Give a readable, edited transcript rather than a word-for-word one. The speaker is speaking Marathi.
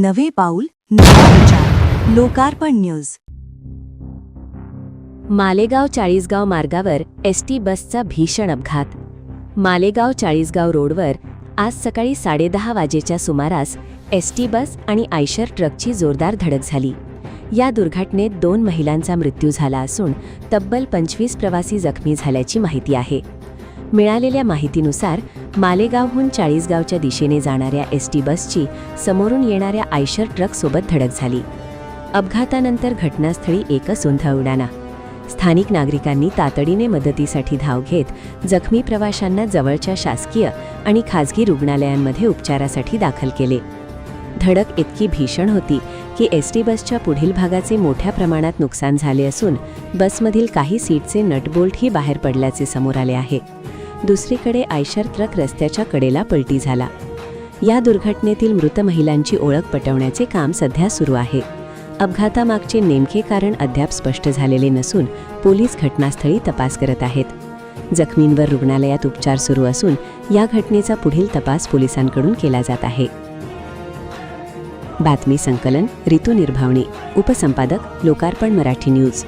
नवे पाऊल नवा विचार. लोकार्पण न्यूज. मालेगाव चाळीसगाव मार्गावर एसटी बसचा भीषण अपघात. मालेगाव चाळीसगाव रोडवर आज सकाळी 10:30 वाजेच्या सुमारास एसटी बस आणि आयशर ट्रकची जोरदार धडक झाली. या दुर्घटनेत 2 महिलांचा मृत्यू झाला असून तब्बल 25 प्रवासी जखमी झाल्याची माहिती आहे. मिळालेल्या माहितीनुसार मालेगावहून चाळीसगावच्या दिशेने जाणाऱ्या एसटी बसची समोरून येणाऱ्या आयशर ट्रकसोबत धडक झाली. अपघातानंतर घटनास्थळी एकच गोंधळ उडाला. स्थानिक नागरिकांनी तातडीने मदतीसाठी धाव घेत जखमी प्रवाशांना जवळच्या शासकीय आणि खाजगी रुग्णालयांमध्ये उपचारासाठी दाखल केले. धडक इतकी भीषण होती की एसटी बसच्या पुढील भागाचे मोठ्या प्रमाणात नुकसान झाले असून बसमधील काही सीटचे नटबोल्टही बाहेर पडल्याचे समोर आले आहे. दुसरीकडे आयशर ट्रक रस्त्याच्या कडेला पलटी झाला. या दुर्घटनेतील मृत महिलांची ओळख पटवण्याचे काम सध्या सुरू आहे. अपघातामागचे नेमके कारण अद्याप स्पष्ट झालेले नसून पोलीस घटनास्थळी तपास करत आहेत. जखमींवर रुग्णालयात उपचार सुरू असून या घटनेचा पुढील तपास पोलिसांकडून केला जात आहे. बातमी संकलन ऋतू निर्भावणे, उपसंपादक लोकार्पण मराठी न्यूज.